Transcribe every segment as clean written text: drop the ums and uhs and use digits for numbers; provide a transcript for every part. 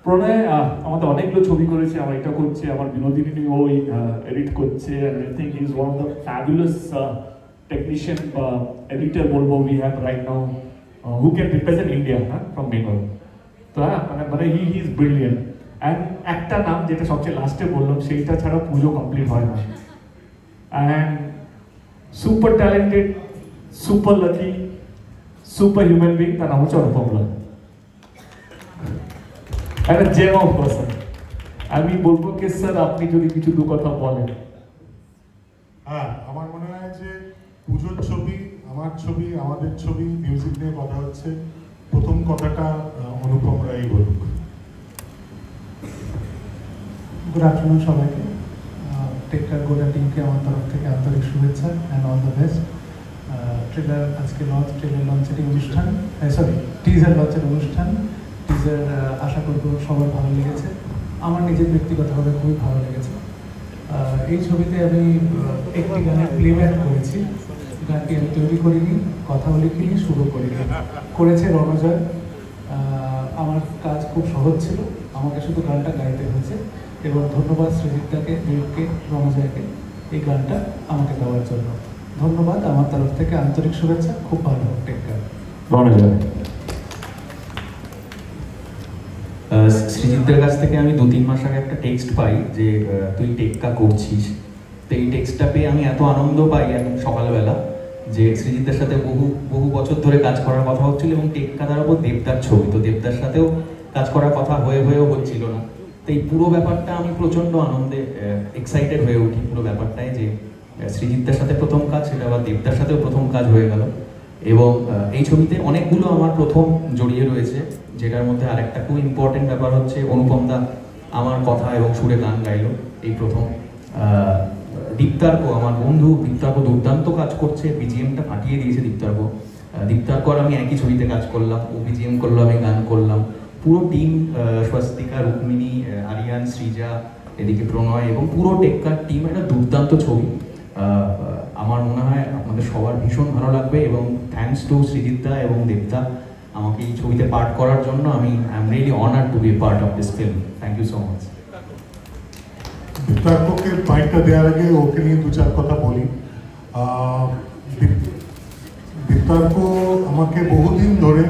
প্রণয় আমাদের অনেকগুলো ছবি করেছে, আমার এটা করছে, আমার বিনোদিনী নিয়ে ওই এডিট করছে, and I think he is one of the fabulous technician বা এডিটর বলবো we have right now who can represent India from Bengal. তো মানে হি ইজ ব্রিলিয়েন্ট। অ্যান্ড একটা নাম যেটা সবচেয়ে লাস্টে বললাম, সেইটা ছাড়া পুজো কমপ্লিট হয় না। And super talented, super lucky, super human being, তার নাম হচ্ছে অনুপম রায়। একটা জেম অফ পারসন। আমি বলবো কি স্যার, আপনি যদি কিছু দু কথা বলেন। হ্যাঁ, আমার মনে হয় যে পুজোর ছবি, আমার ছবি, আমাদের ছবি, মিউজিক নিয়ে কথা হচ্ছে, প্রথম কথাটা অনুপম রায় বলুক। গুড আফটারনুন সবাইকে। টেক্কার গোটা টিমকে আমার তরফ থেকে আন্তরিক শুভেচ্ছা and all the best. Trailer আজকে লঞ্চ, ট্রেলার লঞ্চের অনুষ্ঠান, টিজার লঞ্চের অনুষ্ঠান। টিজার আশা করবো সবার ভালো লেগেছে। আমার নিজের ব্যক্তিগতভাবে খুবই ভালো লেগেছে। এই ছবিতে আমি একটি গানের প্লেব্যাক করেছি। গানটি আমি তৈরি করিনি, কথাও লিখিনি, সুরও করিনি, করেছে রণজয়। আমার কাজ খুব সহজ ছিল, আমাকে শুধু গানটা গাইতে হয়েছে। এবং ধন্যবাদ সৃজিতদাকে, দেবকে, রণজয়কে এই গানটা আমাকে দেওয়ার জন্য। ধন্যবাদ, আমার তরফ থেকে আন্তরিক শুভেচ্ছা। খুব ভালো হোক টেক্কার। রণজয়। সৃজিতদের কাছ থেকে আমি 2-3 মাস আগে একটা টেক্সট পাই যে তুই টেক্কা করছিস। তো এই টেক্সটটা পেয়ে আমি এত আনন্দ পাই এখন সকালবেলা, যে সৃজিতদের সাথে বহু বছর ধরে কাজ করার কথা হচ্ছিল, এবং টেক্কা তার উপর দেবদার ছবি, তো দেবদার সাথেও কাজ করার কথা হয়েও হচ্ছিল না। তো এই পুরো ব্যাপারটা আমি প্রচণ্ড আনন্দে এক্সাইটেড হয়ে উঠি পুরো ব্যাপারটায়, যে সৃজিতদের সাথে প্রথম কাজ, সেটা আবার দেবদার সাথেও প্রথম কাজ হয়ে গেল। এবং এই ছবিতে অনেকগুলো আমার প্রথম জড়িয়ে রয়েছে, যেটার মধ্যে আরেকটা খুব ইম্পর্টেন্ট ব্যাপার হচ্ছে অনুপম দা আমার কথা এবং সুরে গান গাইলো এই প্রথম। দীপ্তার্ক, আমার বন্ধু দীপ্তার্ক দুর্দান্ত কাজ করছে, বিজিএমটা ফাটিয়ে দিয়েছে দীপ্তার্ক। দীপ্তার্ক আর আমি একই ছবিতে কাজ করলাম, ও বিজিএম করলো, আমি গান করলাম। পুরো টিম, স্বস্তিকা, রুক্মিণী, আরিয়ান, সৃজা, এদিকে প্রণয় এবং পুরো টেক্কার টিম, একটা দুর্দান্ত ছবি। আমার মনে হয় আপনাদের সবার ভীষণ ভালো লাগবে, এবং থ্যাঙ্কস টু সৃজিতদা এবং দেবদা আমাকে এই ছবিতে পার্ট করার জন্য। আমি I am really honoured to be part of this film. Thank you so much. দীপ্তার্ককে মাইকটা দেওয়ার আগে ওকে নিয়ে 2-4 কথা বলি। দীপ্তার্ক আমাকে বহুদিন ধরে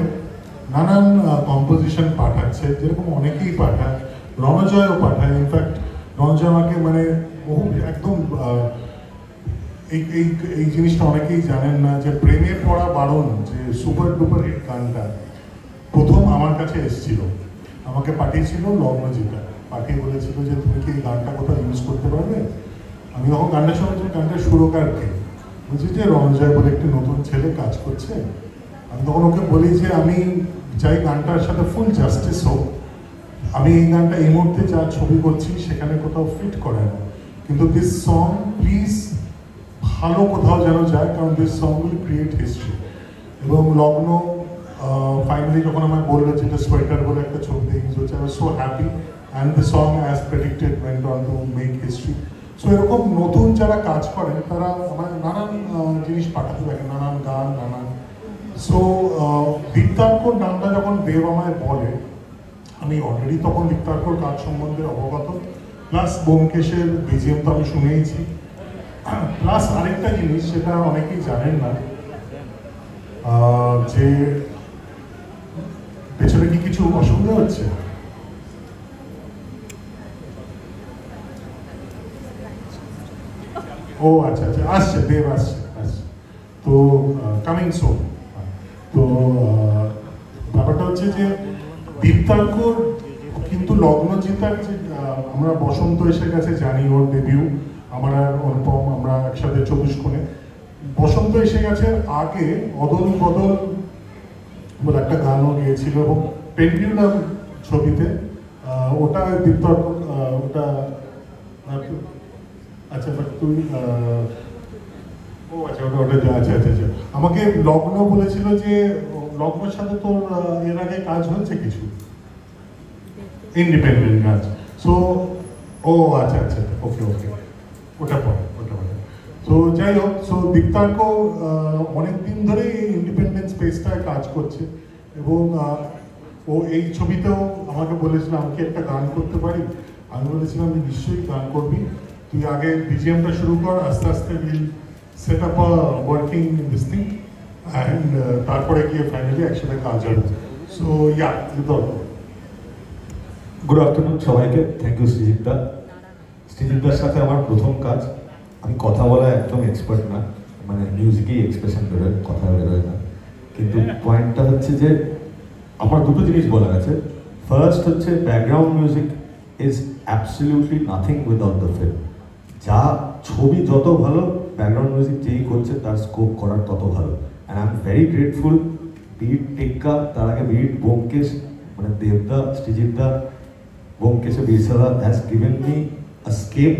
নানান কম্পোজিশন পাঠাচ্ছে, যেরকম অনেকেই পাঠায়, রণজয়ও পাঠায়। ইনফ্যাক্ট রণজয় আমাকে মানে বহু একদম এই জিনিসটা অনেকেই জানেন না, যে প্রেমে পড়া বারণ, যে সুপার ডুপার হিট গানটা প্রথম আমার কাছে এসেছিল, আমাকে পাঠিয়েছিল লগ্নজিতা, পাঠিয়ে বলেছিল যে তুমি কি এই গানটা কোথাও ইউজ করতে পারবে। আমি তখন গানটা শুনেছি, গানটার সুরকারকে বলছি যে রণজয় বলে একটি নতুন ছেলে কাজ করছে। আমি তখন ওকে বলি যে আমি চাই গানটার সাথে ফুল জাস্টিস হোক, আমি এই গানটা এই মুহূর্তে যা ছবি করছি সেখানে কোথাও ফিট করে না, কিন্তু দিস সং প্লিজ ভালো কোথাও যেন যায়, কারণ this song will create history. এবং লগ্ন ফাইনালি যখন আমায় বললো যেটা সোয়েটার বলে একটা ছবিতে ইউজ হচ্ছে, I was so happy, and the song as predicted went on to make history. So এরকম নতুন যারা কাজ করেন তারা আমার নানান জিনিস পাঠাতে থাকে, নানান গান, নানান। সো দীপ্তার্কর নামটা যখন দেব আমায় বলে, আমি অলরেডি তখন দীপ্তার্কর কাজ সম্বন্ধে অবগত, প্লাস ব্যোমকেশের বিজিএম তো আমি শুনেইছি। প্লাস আরেকটা জিনিস সেটা অনেকেই জানেন না, যে পেছনে কি কিছু অসুবিধা হচ্ছে? ও আচ্ছা আচ্ছা, আসছে, দেব আসছে। তো কামিং সোন। তো ব্যাপারটা হচ্ছে যে দীপ্তার্কর কিন্তু লগ্নজিতার যে আমরা বসন্ত এসে গেছে জানি, ওর ডেবিউ, আমার আর অনুপম আমরা একসাথে 24 কোণে। বসন্ত এসে গেছে আগে অদল বদল বলে একটা গানও গিয়েছিল, এবং পেন্ডুলাম ছবিতে ওটা দীপ্তার্ক, ওটা আচ্ছা বাট তুই ও আচ্ছা ওটা আচ্ছা আচ্ছা আচ্ছা, আমাকে লগ্ন বলেছিল যে লগ্নের সাথে তোর এর আগে কাজ হয়েছে কিছু ইন্ডিপেন্ডেন্ট কাজ। সো ও আচ্ছা আচ্ছা, ওকে ওকে, ওটা পড়ে। তো যাই হোক, সো দীপ্তার্ক অনেকদিন ধরে এই ইন্ডিপেন্ডেন্ট স্পেসটায় কাজ করছে, এবং ও ও এই ছবিতেও আমাকে বলেছিল আমি কি একটা গান করতে পারি, আমি বলেছিলাম আমি নিশ্চয়ই গান করবি, তুই আগে বিজিএমটা শুরু কর, আস্তে আস্তে will set up working this thing and তারপরে গিয়ে ফাইনালি একসাথে কাজ হবে। সো ইয়া গুড আফটারনুন সবাইকে। থ্যাংক ইউ সৃজিতদা। সৃজিতদার সাথে আমার প্রথম কাজ। আমি কথা বলা একদম এক্সপার্ট না, মানে মিউজিকেই এক্সপ্রেশন বেরোয়, কথা বেরোয় না। কিন্তু পয়েন্টটা হচ্ছে যে আমার দুটো জিনিস বলার আছে। ফার্স্ট হচ্ছে background music is absolutely nothing without the film. যা ছবি যত ভালো, ব্যাকগ্রাউন্ড মিউজিক যেই করছে তার স্কোপ করার তত ভালো। And I am very grateful, be it Tekka, তার আগে বিট ব্যোমকেশ, মানে দেবদা, সৃজিতদা, ব্যোমকেশে বীরসাদা has given me a scope,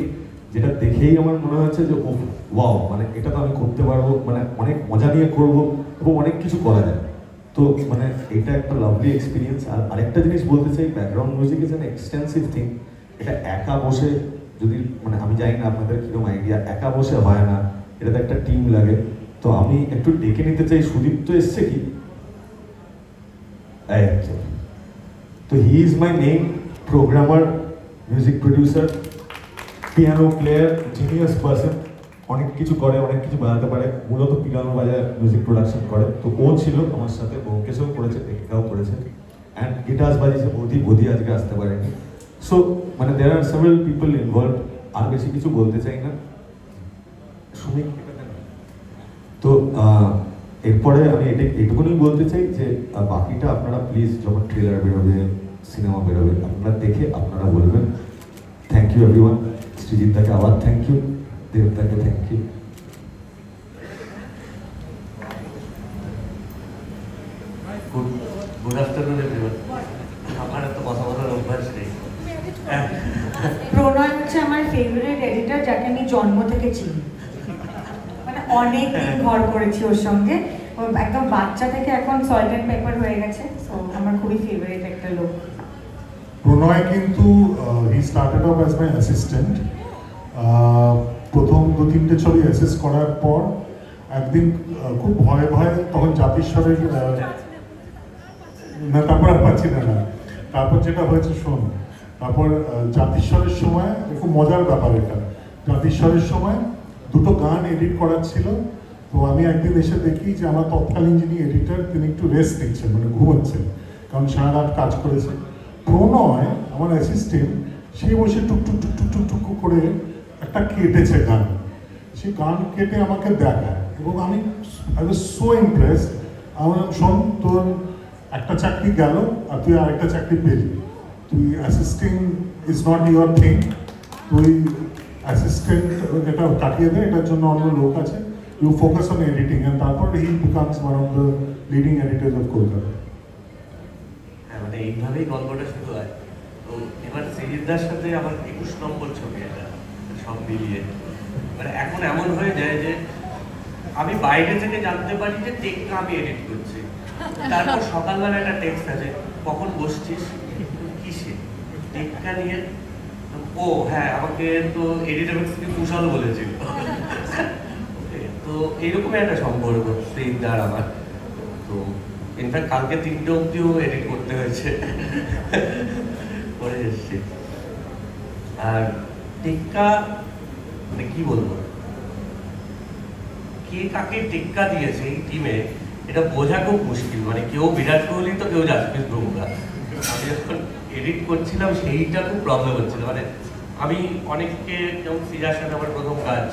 যেটা দেখেই আমার মনে হচ্ছে যে ও ওয়াও, মানে এটা তো আমি করতে পারবো, মানে অনেক মজা নিয়ে করবো এবং অনেক কিছু করা যায়। তো মানে এটা একটা লাভলি এক্সপিরিয়েন্স। আর আরেকটা জিনিস বলতে চাই, background music is an extensive thing. এটা একা বসে যদি, মানে আমি জানি না আপনাদের কিরকম আইডিয়া, একা বসে হয় না, এটাতে একটা টিম লাগে। তো আমি একটু ডেকে নিতে চাই, সুদীপ্ত এসছে কি? তো he is my main programmer, music producer, piano player, genius person, অনেক কিছু করে, অনেক কিছু বাজাতে পারে, মূলত পিয়ানো বাজায়, মিউজিক প্রোডাকশন করে। তো ও ছিল আমার সাথে, ব্যোমকেশও করেছে, টেক্কাও করেছে, অ্যান্ড গিটার্স বাজিয়েছে বোধি আজকে আসতে পারেনি। সো মানে দেয়ার আর সেভারাল পিপল ইনভলভ। আর বেশি কিছু বলতে চাই না। তো এরপরে আমি এটুকুনি বলতে চাই যে বাকিটা আপনারা প্লিজ যখন ট্রেলার বেরোবে, সিনেমা বেরোবে, আপনারা দেখে আপনারা বলবেন। Thank you everyone. সৃজিতদাকে আবার থ্যাংক ইউ, দেবদাকে thank you. Good afternoon everyone. আমার এত কথা বলার অভ্যাস নেই। প্রণয় হচ্ছে আমার ফেভারিট এডিটর, যাকে আমি জন্ম থেকে চিনি, মানে অনেক দিন ঘর করেছি ওর সঙ্গে, ও একদম বাচ্চা থেকে এখন সল্ট অ্যান্ড পেপার হয়ে গেছে। সো আমার খুবই ফেভারিট একটা লোক। প্রণয় কিন্তু he started of as my assistant. প্রথম 2-3টে ছবি অ্যাসিস্ট করার পর একদিন খুব ভয়ে তখন জাতিস্বরের না, তারপর আর পাচ্ছি না। তারপর যেটা হয়েছে শোন, তারপর জাতিস্বরের সময় খুব মজার ব্যাপার এটা, জাতিস্বরের সময় দুটো গান এডিট করার ছিল। তো আমি একদিন এসে দেখি যে আমার তৎকালীন যিনি এডিটর তিনি একটু রেস্ট নিচ্ছেন, মানে ঘুমোচ্ছেন, কারণ সারা রাত কাজ করেছে। প্রণয় আমার অ্যাসিস্ট্যান্ট, সে বসে টুক করে একটা কেটেছে গান। সেই গান কেটে আমাকে দেখায় এবং আই ওয়াজ সো ইমপ্রেসড। আমার শোন, তোর একটা চাকরি গেল আর তুই আরেকটা চাকরি পেলি, তুই assistant is not your thing, তুই অ্যাসিস্ট্যান্ট এটা কাটিয়ে দে, এটার জন্য অন্য লোক আছে, you focus on editing. And তারপর he becomes one of the leading editors of Kolkata. হ্যাঁ, মানে এইভাবেই গল্পটা শুরু হয়। তো এবার সৃজিতদার সাথে আমার 21 নম্বর ছবি, এটা সব মিলিয়ে মানে এখন এমন হয়ে যায় যে আমি বাইরে থেকে জানতে পারি যে টেক্কা আমি এডিট করছি, তারপর সকালবেলা একটা টেক্সট আছে, কখন বসছিস, কিসে, টেক্কা নিয়ে। ও হ্যাঁ, আমাকে তো এডিটর থেকে কুশল বলেছিল। তো এইরকমই একটা সম্পর্ক সৃজিতদার আমার। তো ইনফ্যাক্ট কালকে 3টে অব্দিও এডিট করতে হয়েছে, করে এসছি। আর টেক্কা মানে কি বলবো, কে কাকে টেক্কা দিয়েছে এই টিমে এটা বোঝা খুব মুশকিল। মানে কেউ বিরাট কোহলি তো কেউ জাসপ্রীত বুমরা। আমি যখন এডিট করছিলাম সেইটা খুব প্রবলেম হচ্ছিল। মানে আমি অনেককে, যেমন সৃজার সাথে আমার প্রথম কাজ,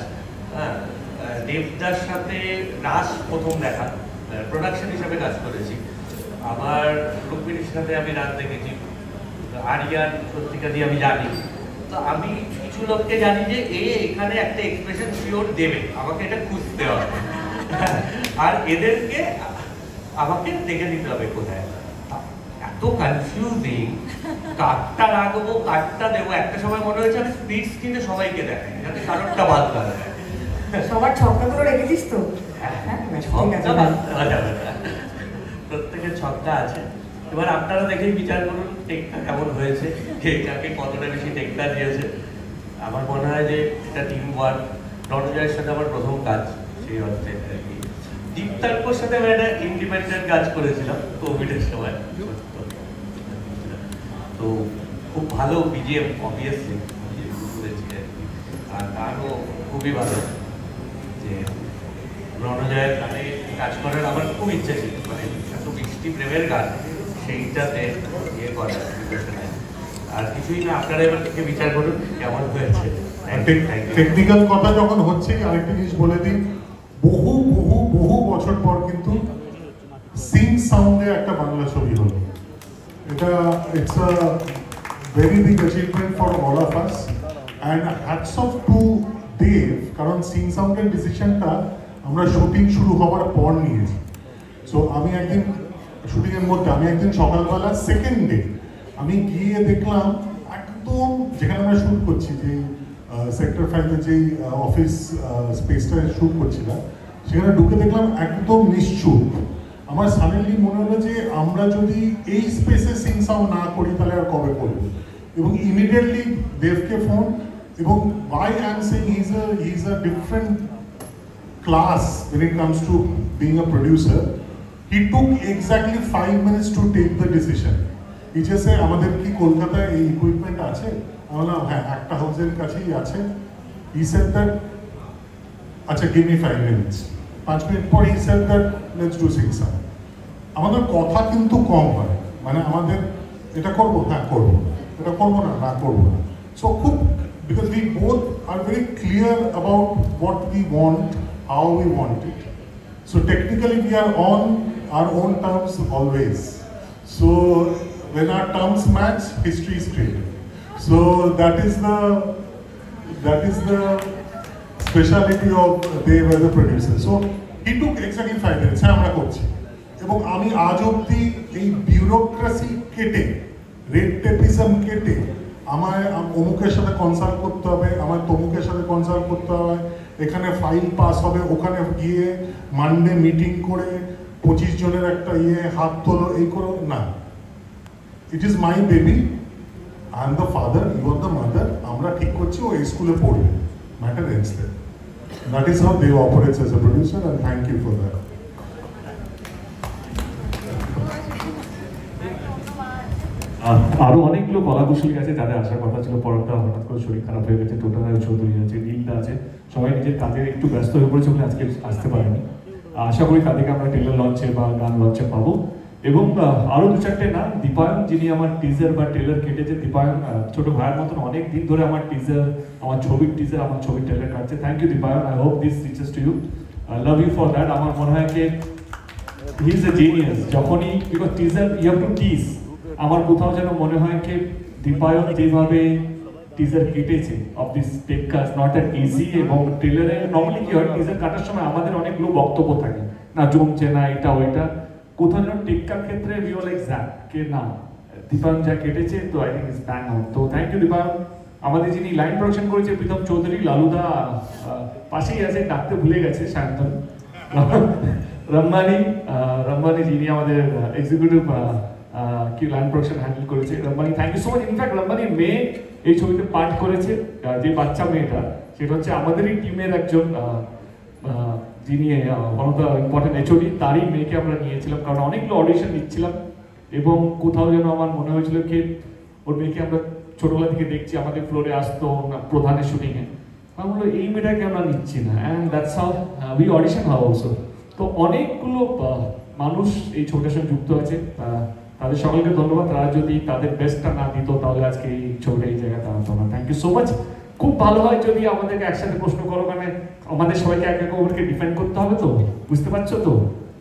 হ্যাঁ, দেবদার সাথে রাস প্রথম দেখা, প্রোডাকশন হিসাবে কাজ করেছি। আবার রুক্মিণীর সাথে আমি রাত দেখেছি, আরিয়ান সত্যিকা দিয়ে আমি জানি। তো আমি কিছু লোককে জানি যে এখানে একটা এক্সপ্রেশন শিওর দেবে, আমাকে এটা খুঁজতে হবে, আর এদেরকে আমাকে দেখে দিতে হবে কোথায়। এত কনফিউজিং, কাটটা রাখবো কাটটা দেবো। একটা সময় মনে হয়েছে আমি স্পিড স্ক্রিনে সবাইকে দেখাই যাতে কারণটা বাদ না দেয়। সবার ছক্কাগুলো রেখেছিস তো? ছক্কা বাদ দেওয়া যাবে না, প্রত্যেকের ছক্কা আছে। এবার আপনারা দেখেই বিচার করুন টেক্কা কেমন হয়েছে, কে কাকে কতটা বেশি টেক্কা দিয়েছে। আমার মনে হয় যে এটা টিম ওয়ার্ক। রণজয়ের সাথে আমার প্রথম কাজ সেই অর্থে আর কি। দীপ্তার্কর সাথে আমি একটা ইন্ডিপেন্ডেন্ট কাজ করেছিলাম কোভিডের সময়। তো খুব ভালো বিজিএম অবভিয়াসলি করেছিলেন, আর গানও খুবই ভালো। যে রণজয়ের গানে কাজ করার আমার খুব ইচ্ছা ছিল, মানে এত বৃষ্টি প্রেমের গান সেইটাতে ইয়ে করার। আর কিছুই না, আপনারা এবার থেকে বিচার করুন কেমন হয়েছে। টেকনিক্যাল কথা যখন হচ্ছে, আরেকটা জিনিস বলে দিই, বহু বহু বহু বছর পর কিন্তু সিং সাউন্ডে একটা বাংলা ছবি হলো। এটা it's a very big achievement for all of us, and hats off to Dev, কারণ সিং সাউন্ডের ডিসিশনটা আমরা শুটিং শুরু হওয়ার পর নিয়েছি। সো আমি একদিন শুটিংয়ের মধ্যে সকালবেলা সেকেন্ড ডে আমি গিয়ে দেখলাম একদম যেখানে আমরা শ্যুট করছি, যে সেক্টর 5-এর যেই অফিস স্পেসটা শ্যুট করছিলাম, সেখানে ঢুকে দেখলাম একদম নিশ্চুপ। আমার সাডেনলি মনে হলো যে আমরা যদি এই স্পেসে সিং সাউন্ড না করি তাহলে আর কবে করবো, এবং ইমিডিয়েটলি দেবকে ফোন, এবং why I'm saying he's a different class when it comes to being a producer. He took exactly 5 minutes to take the decision. He just said, আমাদের কি কলকাতায় এই ইকুইপমেন্ট আছে? আমি বললাম হ্যাঁ, একটা হাউসের কাছেই আছে। He said that, আচ্ছা give me 5 minutes. 5 মিনিট পর he said that let's do sing song. আমাদের কথা কিন্তু কম হয়, মানে আমাদের এটা করবো, হ্যাঁ করবো, এটা করবো না, না করবো না। So খুব, because we both are very clear about what we want, how we want it. So technically we are on our own terms always. So when our terms match, history is created. So that is the speciality of Dev as a producer. So he took exactly 5 minutes. হ্যাঁ আমরা করছি, এবং আমি আজ অব্দি এই bureaucracy কেটে, red tapism কেটে, আমায় অমুকের সাথে কনসাল্ট করতে হবে, আমার তমুকের সাথে কনসাল্ট করতে হবে, এখানে ফাইল পাস হবে, ওখানে গিয়ে মানডে মিটিং করে 25 জনের একটা হাত তোলো, এই করো না। It is my baby, I am the father, you are the mother. আমরা ঠিক করছি ও এই স্কুলে পড়বে, matter ends there. That is how they operates as a producer, and thank you for that. আরো অনেকগুলো কলাকুশলী আছে যাদের আসার কথা ছিল, পরটা হঠাৎ করে শরীর খারাপ হয়ে গেছে। টোটাল চৌধুরী আছে, নীলদা আছে, সবাই নিজের কাজে একটু ব্যস্ত হয়ে পড়েছে বলে আজকে আসতে পারেনি। আশা করি তাদেরকে আমরা ট্রেলার লঞ্চে বা গান লঞ্চে পাবো। এবং আরো 2-4টে নাম, দীপায়ন যিনি আমার টিজার বা ট্রেলার কেটেছে। দীপায়ন ছোট ভাইয়ের মতন অনেক দিন ধরে আমার টিজার, আমার ছবির ট্রেলার কাটছে। Thank you Dipayan, I hope this reaches to you, I love you for that. আমার মনে হয় যে হি ইজ এ জিনিয়াস। যখনই, because teaser you have to tease, আমার কোথাও যেন মনে হয় যে দীপায়ন যেভাবে টিজার কেটেছে অফ দিস টেককাস্ট নট অ্যাট ইজি। এবং ট্রেলারে নর্মালি কি হয়, টিজার কাটার সময় আমাদের অনেকগুলো বক্তব্য থাকে, না জমছে না, এটা ওইটা। কোথাও যেন টেক্কার ক্ষেত্রে উই আর লাইক দ্যাট, কে না দীপায়ন যা কেটেছে, তো I think is bang out. তো থ্যাংক ইউ দীপায়ন। আমাদের যিনি লাইন প্রোডাকশন করেছে প্রীতম চৌধুরী, লালুদা পাশেই আছে, ডাকতে ভুলে গেছে সায়ন্তন। রম্বানি যিনি আমাদের এক্সিকিউটিভ কি লাইন প্রোডাকশন হ্যান্ডেল করেছে, রম্বানি, thank you so much. In fact রম্বানির মেয়ে এই ছবিতে পার্ট করেছে, যে বাচ্চা মেয়েটা, সেটা হচ্ছে আমাদেরই টিমের একজন, যিনি one of the important HOD, তারই মেয়েকে আমরা নিয়েছিলাম, কারণ অনেকগুলো অডিশন দিচ্ছিলাম এবং কোথাও যেন আমার মনে হয়েছিল কি ওর মেয়েকে আমরা ছোটবেলা থেকে দেখছি, আমাদের ফ্লোরে আসতো প্রধানের শুটিংয়ে, আমি বললো এই মেয়েটাকে আমরা নিচ্ছি না, and that's how we audition how also. তো অনেকগুলো মানুষ এই ছবিটার সঙ্গে যুক্ত আছে, তাদের সকলকে ধন্যবাদ। তারা যদি তাদের বেস্টটা না দিত তাহলে আজকে এই ছবিটা এই জায়গায় দাঁড়াতো না। Thank you so much. খুব ভালো হয় যদি আমাদেরকে একসাথে প্রশ্ন করো, মানে আমাদের সবাইকে এক এক ওভারকে ডিফেন্ড করতে হবে, তো বুঝতে পারছো তো?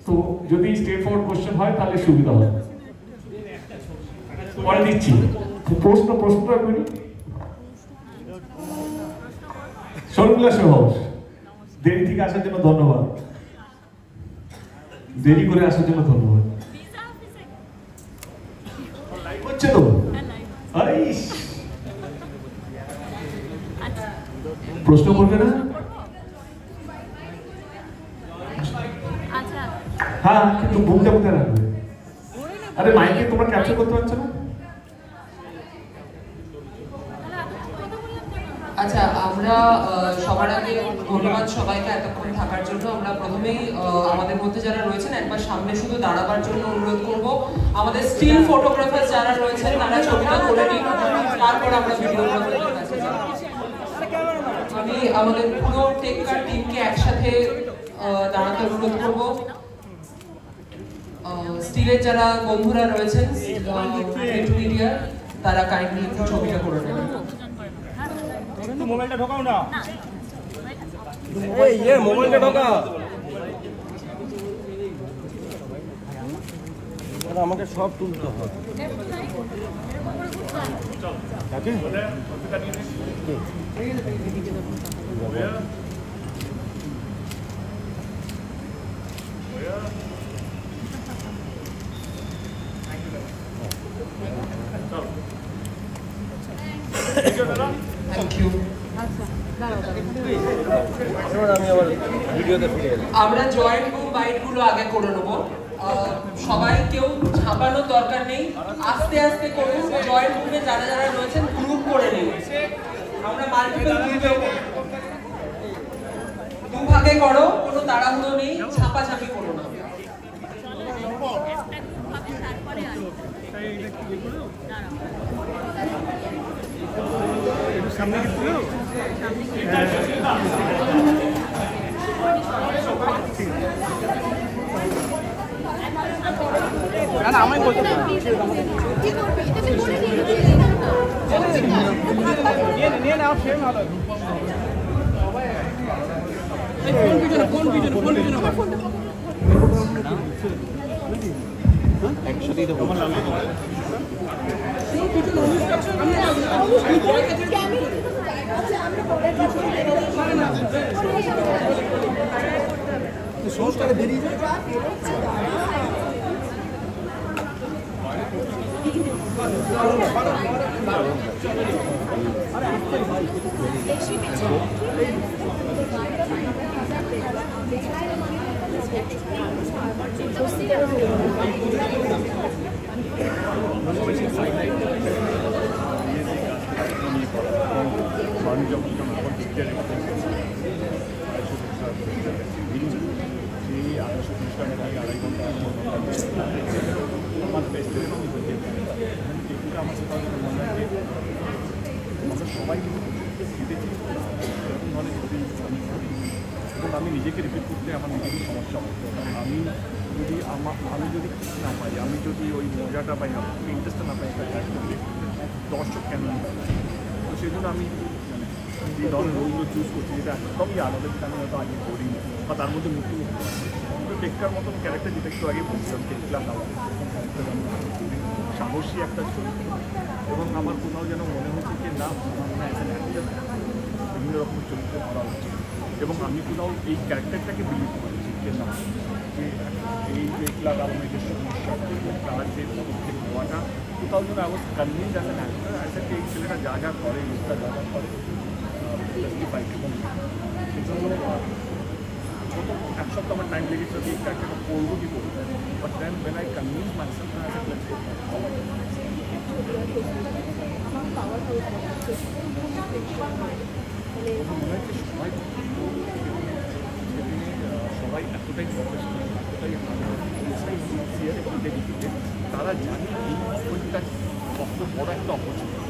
তো যদি স্ট্রেট ফরওয়ার্ড কোশ্চেন হয় তাহলে সুবিধা হবে। পরে দিচ্ছি প্রশ্নটা করি। শর্মিলা সহ দেরি থেকে আসার জন্য ধন্যবাদ, দেরি করে আসার জন্য ধন্যবাদ। হচ্ছে তো প্রশ্ন করবে না? হ্যাঁ, কিন্তু বুকটা কোথায় রাখবে? আরে মাইকে তোমরা ক্যাপচার করতে পারছো না? আচ্ছা, আমরা সবার আগে ধন্যবাদ সবাইকে এতক্ষণ থাকার জন্য। আমরা প্রথমেই আমাদের মধ্যে যারা রয়েছেন একবার সামনে শুধু দাঁড়াবার জন্য অনুরোধ করব। আমাদের স্টিল ফটোগ্রাফার যারা রয়েছেন তারা ছবিটা করে নিন, তারপর আমরা ভিডিওগ্রাফারদের কাছে যাব। আমি আমাদের পুরো টেক্কার টিমকে একসাথে দাঁড়াতে অনুরোধ করব। স্টিলের যারা বন্ধুরা রয়েছেন মিডিয়া, তারা কাইন্ডলি একটু ছবিটা করে নেবেন। মোবাইলটা ঢোকাও না, এই মোবাইলটা ঢোকা, আমাকে সব তুলতে হবে। আমরা জয়েন্ট গ্রুপ বাইট গুলো আগে করে নেবো। সবাই কেউ ছাপানোর দরকার নেই, আস্তে আস্তে করুন। জয়েন্ট গ্রুপে যারা যারা রয়েছেন গ্রুপ করে নিন। আমরা মাল্টিপল গ্রুপে দুভাগে করো, কোনো তাড়াহুড়ো নেই, ছাপাছাপি করো না। সামনে আমায় বলতে নিয়ে নাও, সে ভালো। একসাথেই তো সংস্কারে বেরিয়ে যায়। সবাই এবং আমি নিজেকে রিপিট করতে আমার নিজেরই সমস্যা হতো। আমি যদি না পাই, আমি যদি ওই মজাটা পাই, ইন্টারেস্টটা না পাই একটা দর্শক কেন তো সেই জন্য আমি যে ধরনের রোলগুলো চুজ করছি, যেটা একদমই আলাদা, যেটা আমি হয়তো আগে করিনি বা তার মধ্যে মুক্তি করতে পারছি। কিন্তু টেক্কার মতন ক্যারেক্টার, যেটা একটু আগে বলছিলাম, টেক্কা সাহসী একটা চরিত্র, এবং আমার কোথাও যেন মনে হচ্ছে যে না, আমার মনে হয় বিভিন্ন রকম চরিত্র করা উচিত, এবং আমি কোথাও এই ক্যারেক্টারটাকে বিলিভ করেছি যে না, যে এই টেক্কা আমাদের সমস্যা, তার যে পদক্ষেপ হওয়াটা কোথাও যেন I was convince as an actor, as a এই ছেলেটা যা যা করে, লোকটা যা যা করে জাস্টিফাইড। এবং সেজন্য প্রথম এক সপ্তাহ আমার টাইম লেগেছিল যে এই ক্যারেক্টারটা করবো কি করবো, but then when I convince myself as a place মনে হচ্ছে সবাই এতটাই প্রফেশনাল, এতটাই সিনসিয়ার এবং ডেডিকেটেড, তারা জানে এই অপরচুনিটিটা কত বড় একটা অপরচুনিটি।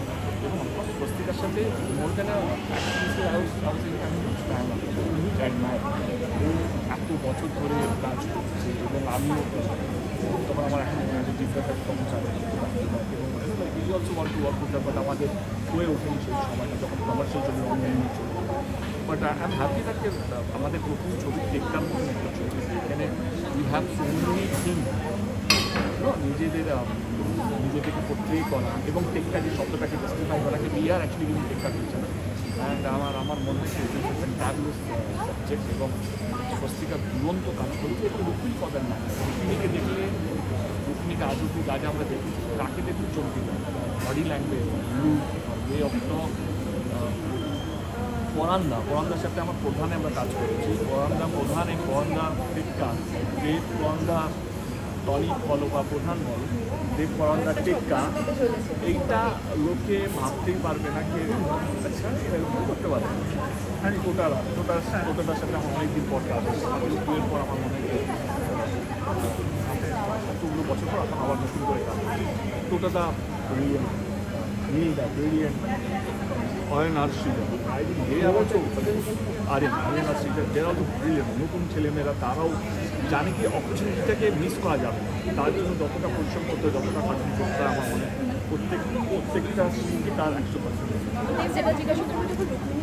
এবং স্বস্তিকার সাথে মোর দেন ও এত বছর ধরে কাজ করছে, এবং আমিও তখন আমার এখন মনে হয় জিজ্ঞাসা কম চাবে, এবং is also want to work করতে, বাট আমাদের হয়ে ওঠেনি সেই সময়টা, যখন কমার্শিয়াল ছবি অনলাইন চলে। But I am happy that আমাদের প্রথম ছবি টেক্কার মতন একটা ছবি, এখানে we have so many thing নিজেদেরকে পোট্রে করা, এবং টেক্কা যে শব্দটাকে জাস্টিফাই করাকে উই আর অ্যাকচুয়ালি গিভিং টেক্কা টিচার। অ্যান্ড আমার মনে হয় ফ্যাবুলাস সাবজেক্ট, এবং স্বস্তিকা দুরন্ত কাজ করছে। একটু রুক্মিণ পদের না, রুক্মিণীকে দেখলে, রুক্মিণীকে আজ অব্দি যা যা আমরা দেখি, তাকে দেখলে চমকে যায়, body language, look, way of talk. পরান্দার সাথে আমার প্রধানে আমরা কাজ করেছি, পরান্দা প্রধান, এই পরান্দা টেক্কা, পরান্দা টনি বলো বা প্রধান বলো, দেব পরান্দা টেক্কা, এইটা লোকে ভাবতেই পারবে না যে আচ্ছা এরকম করতে পারে। হ্যাঁ টোটাটার সাথে আমার অনেকদিন পর কাজ হচ্ছে, এর পর আমার মনে হয় এতগুলো বছর পর এখন আবার নতুন করে কাজ হচ্ছে। টোটাটা ব্রিলিয়েন্ট, ব্রিলিয়েন্ট। অয়ন আর Srijan, I think they are also, Ayan আর Srijan they are also brilliant. নতুন ছেলেমেয়েরা তারাও জানে কি অপরচুনিটিটাকে মিস করা যাবে না, তার জন্য যতটা পরিশ্রম করতে হয়, যতটা খাটনি করতে হয়, আমার মনে হয় প্রত্যেকটা সিনকে তার 100%।